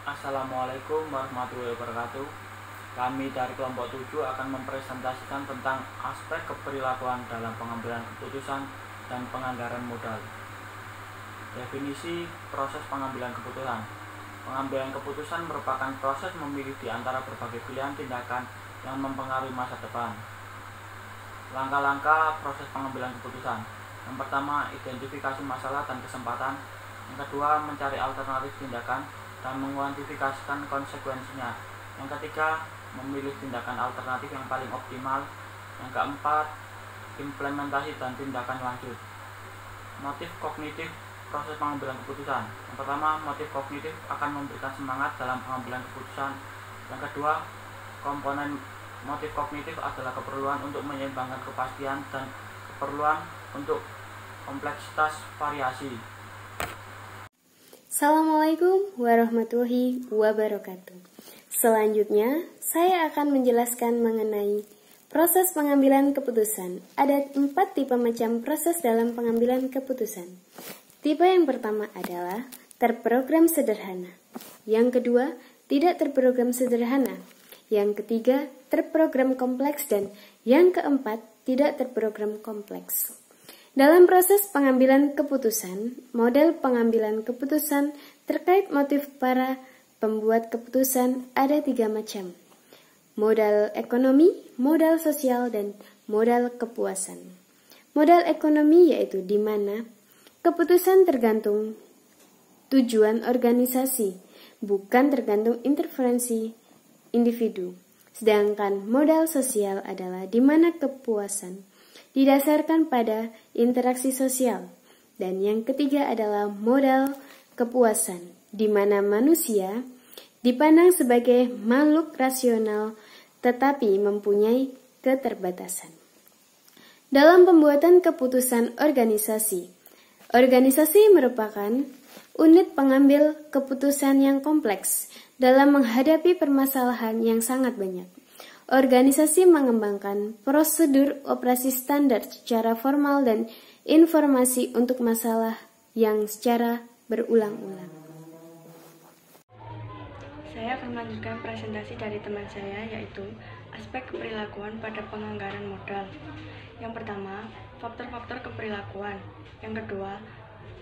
Assalamualaikum warahmatullahi wabarakatuh. Kami dari kelompok 7 akan mempresentasikan tentang aspek keperilakuan dalam pengambilan keputusan dan penganggaran modal. Definisi proses pengambilan keputusan. Pengambilan keputusan merupakan proses memilih di antara berbagai pilihan tindakan yang mempengaruhi masa depan. Langkah-langkah proses pengambilan keputusan. Yang pertama, identifikasi masalah dan kesempatan. Yang kedua, mencari alternatif tindakan dan menguantifikasikan konsekuensinya. Yang ketiga, memilih tindakan alternatif yang paling optimal. Yang keempat, implementasi dan tindakan lanjut. Motif kognitif proses pengambilan keputusan. Yang pertama, motif kognitif akan memberikan semangat dalam pengambilan keputusan. Yang kedua, komponen motif kognitif adalah keperluan untuk menyeimbangkan kepastian dan keperluan untuk kompleksitas variasi. Assalamualaikum warahmatullahi wabarakatuh. Selanjutnya, saya akan menjelaskan mengenai proses pengambilan keputusan. Ada 4 tipe macam proses dalam pengambilan keputusan. Tipe yang pertama adalah terprogram sederhana. Yang kedua, tidak terprogram sederhana. Yang ketiga, terprogram kompleks. Dan yang keempat, tidak terprogram kompleks. Dalam proses pengambilan keputusan, model pengambilan keputusan terkait motif para pembuat keputusan ada 3 macam. Modal ekonomi, modal sosial, dan modal kepuasan. Modal ekonomi yaitu di mana keputusan tergantung tujuan organisasi, bukan tergantung interferensi individu. Sedangkan modal sosial adalah di mana kepuasan didasarkan pada interaksi sosial. Dan yang ketiga adalah modal kepuasan, di mana manusia dipandang sebagai makhluk rasional tetapi mempunyai keterbatasan. Dalam pembuatan keputusan organisasi, organisasi merupakan unit pengambil keputusan yang kompleks dalam menghadapi permasalahan yang sangat banyak. Organisasi mengembangkan prosedur operasi standar secara formal dan informasi untuk masalah yang secara berulang-ulang. Saya akan melanjutkan presentasi dari teman saya, yaitu aspek keperilakuan pada penganggaran modal. Yang pertama, faktor-faktor keperilakuan. Yang kedua,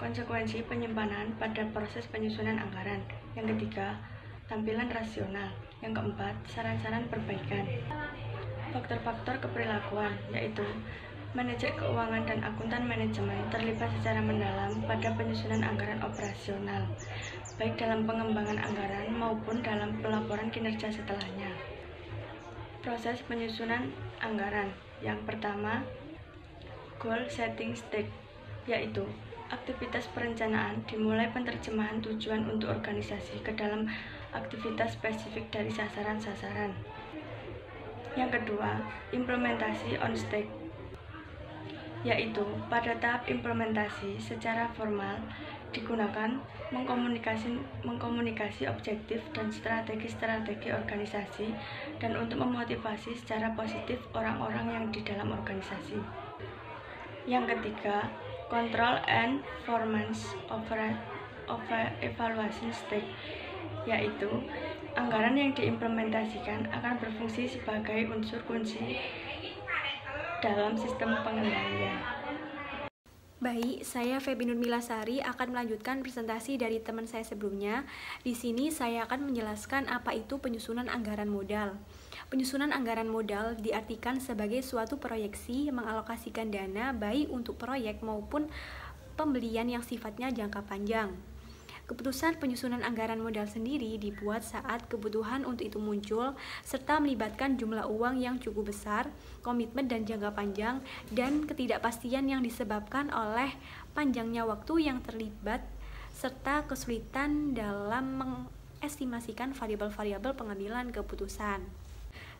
konsekuensi penyimpanan pada proses penyusunan anggaran. Yang ketiga, tampilan rasional. Yang keempat, saran-saran perbaikan. Faktor-faktor keperilakuan yaitu manajer keuangan dan akuntan manajemen terlibat secara mendalam pada penyusunan anggaran operasional, baik dalam pengembangan anggaran maupun dalam pelaporan kinerja setelahnya. Proses penyusunan anggaran. Yang pertama, goal setting stage, yaitu aktivitas perencanaan dimulai penerjemahan tujuan untuk organisasi ke dalam aktivitas spesifik dari sasaran-sasaran. Yang kedua, implementasi on stage, yaitu pada tahap implementasi secara formal digunakan mengkomunikasi objektif dan strategi-strategi organisasi dan untuk memotivasi secara positif orang-orang yang di dalam organisasi. Yang ketiga, control and performance evaluation stage, yaitu anggaran yang diimplementasikan akan berfungsi sebagai unsur kunci dalam sistem pengendalian. Baik, saya Febi Nurmilasari akan melanjutkan presentasi dari teman saya sebelumnya. Di sini saya akan menjelaskan apa itu penyusunan anggaran modal. Penyusunan anggaran modal diartikan sebagai suatu proyeksi mengalokasikan dana baik untuk proyek maupun pembelian yang sifatnya jangka panjang. Keputusan penyusunan anggaran modal sendiri dibuat saat kebutuhan untuk itu muncul, serta melibatkan jumlah uang yang cukup besar, komitmen dan jangka panjang, dan ketidakpastian yang disebabkan oleh panjangnya waktu yang terlibat, serta kesulitan dalam mengestimasikan variabel-variabel pengambilan keputusan.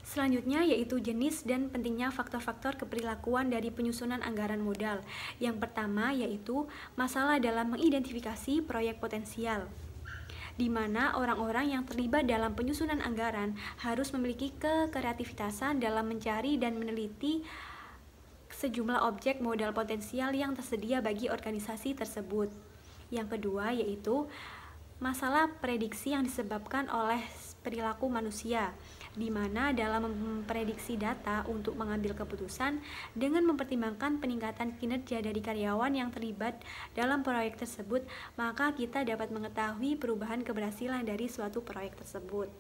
Selanjutnya yaitu jenis dan pentingnya faktor-faktor keperilakuan dari penyusunan anggaran modal. Yang pertama yaitu masalah dalam mengidentifikasi proyek potensial, di mana orang-orang yang terlibat dalam penyusunan anggaran harus memiliki kekreativitasan dalam mencari dan meneliti sejumlah objek modal potensial yang tersedia bagi organisasi tersebut. Yang kedua yaitu masalah prediksi yang disebabkan oleh perilaku manusia, di mana dalam memprediksi data untuk mengambil keputusan dengan mempertimbangkan peningkatan kinerja dari karyawan yang terlibat dalam proyek tersebut, maka kita dapat mengetahui perubahan keberhasilan dari suatu proyek tersebut.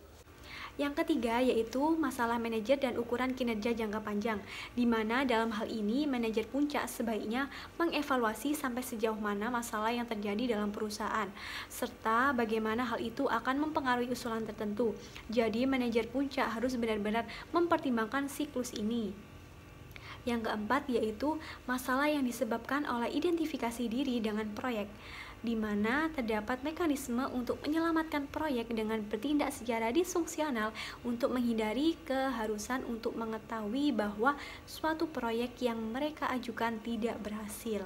Yang ketiga yaitu masalah manajer dan ukuran kinerja jangka panjang, di mana dalam hal ini manajer puncak sebaiknya mengevaluasi sampai sejauh mana masalah yang terjadi dalam perusahaan, serta bagaimana hal itu akan mempengaruhi usulan tertentu. Jadi manajer puncak harus benar-benar mempertimbangkan siklus ini. Yang keempat yaitu masalah yang disebabkan oleh identifikasi diri dengan proyek, di mana terdapat mekanisme untuk menyelamatkan proyek dengan bertindak secara disfungsional untuk menghindari keharusan untuk mengetahui bahwa suatu proyek yang mereka ajukan tidak berhasil.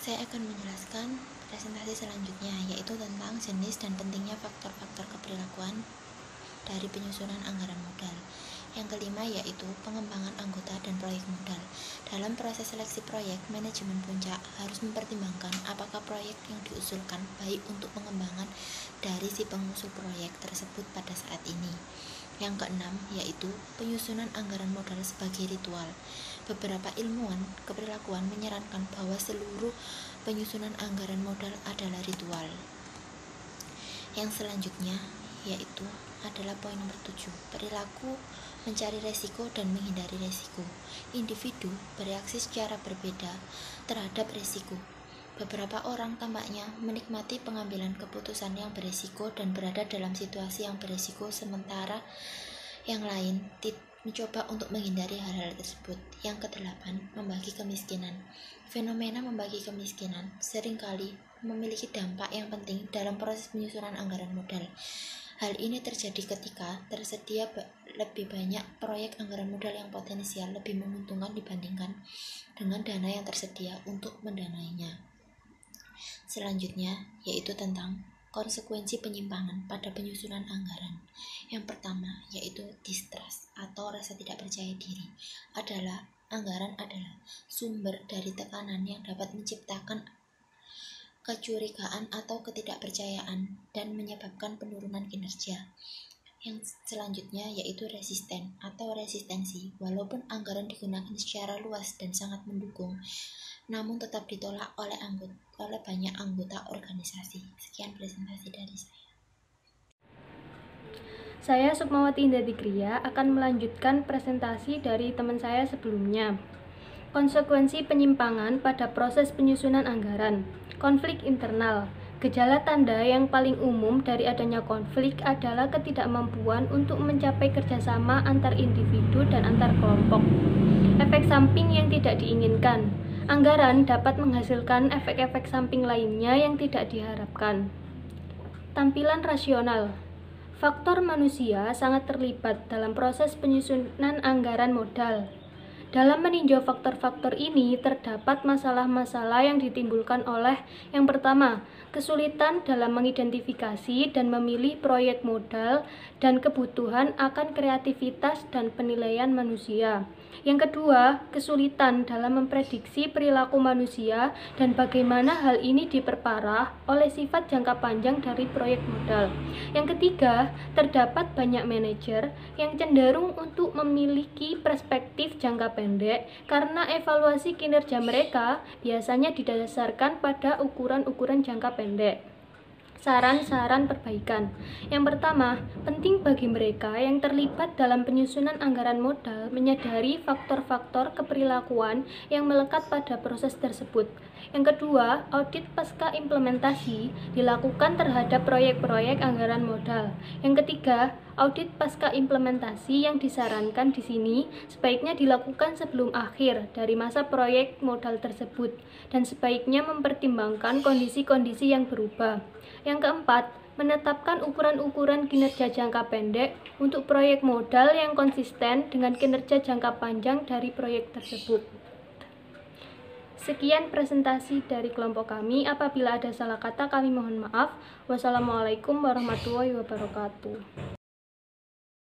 Saya akan menjelaskan presentasi selanjutnya, yaitu tentang jenis dan pentingnya faktor-faktor keperilakuan dari penyusunan anggaran modal. Yang kelima yaitu pengembangan anggota dan proyek modal. Dalam proses seleksi proyek, manajemen puncak harus mempertimbangkan apakah proyek yang diusulkan baik untuk pengembangan dari si pengusul proyek tersebut pada saat ini. Yang keenam yaitu penyusunan anggaran modal sebagai ritual. Beberapa ilmuwan keperilakuan menyarankan bahwa seluruh penyusunan anggaran modal adalah ritual. Yang selanjutnya yaitu adalah poin nomor 7, perilaku mencari resiko dan menghindari resiko. Individu bereaksi secara berbeda terhadap resiko. Beberapa orang tampaknya menikmati pengambilan keputusan yang beresiko dan berada dalam situasi yang beresiko, sementara yang lain mencoba untuk menghindari hal-hal tersebut. Yang kedelapan, membagi kemiskinan. Fenomena membagi kemiskinan seringkali memiliki dampak yang penting dalam proses penyusunan anggaran modal. Hal ini terjadi ketika tersedia lebih banyak proyek anggaran modal yang potensial lebih menguntungkan dibandingkan dengan dana yang tersedia untuk mendanainya. Selanjutnya yaitu tentang konsekuensi penyimpangan pada penyusunan anggaran. Yang pertama yaitu distrust atau rasa tidak percaya diri. Anggaran adalah sumber dari tekanan yang dapat menciptakan kecurigaan atau ketidakpercayaan dan menyebabkan penurunan kinerja. Yang selanjutnya yaitu resisten atau resistensi. Walaupun anggaran digunakan secara luas dan sangat mendukung, namun tetap ditolak oleh banyak anggota organisasi. Sekian presentasi dari saya. Saya Sukmawati Indah Dikria akan melanjutkan presentasi dari teman saya sebelumnya. Konsekuensi penyimpangan pada proses penyusunan anggaran. Konflik internal. Gejala tanda yang paling umum dari adanya konflik adalah ketidakmampuan untuk mencapai kerjasama antar individu dan antar kelompok. Efek samping yang tidak diinginkan. Anggaran dapat menghasilkan efek-efek samping lainnya yang tidak diharapkan. Tampilan rasional. Faktor manusia sangat terlibat dalam proses penyusunan anggaran modal. Dalam meninjau faktor-faktor ini, terdapat masalah-masalah yang ditimbulkan oleh yang pertama, kesulitan dalam mengidentifikasi dan memilih proyek modal dan kebutuhan akan kreativitas dan penilaian manusia. Yang kedua, kesulitan dalam memprediksi perilaku manusia dan bagaimana hal ini diperparah oleh sifat jangka panjang dari proyek modal. Yang ketiga, terdapat banyak manajer yang cenderung untuk memiliki perspektif jangka pendek karena evaluasi kinerja mereka biasanya didasarkan pada ukuran-ukuran jangka pendek. Saran-saran perbaikan. Yang pertama, penting bagi mereka yang terlibat dalam penyusunan anggaran modal menyadari faktor-faktor keperilakuan yang melekat pada proses tersebut. Yang kedua, audit pasca implementasi dilakukan terhadap proyek-proyek anggaran modal. Yang ketiga, audit pasca implementasi yang disarankan di sini sebaiknya dilakukan sebelum akhir dari masa proyek modal tersebut dan sebaiknya mempertimbangkan kondisi-kondisi yang berubah. Yang keempat, menetapkan ukuran-ukuran kinerja jangka pendek untuk proyek modal yang konsisten dengan kinerja jangka panjang dari proyek tersebut. Sekian presentasi dari kelompok kami. Apabila ada salah kata, kami mohon maaf. Wassalamualaikum warahmatullahi wabarakatuh.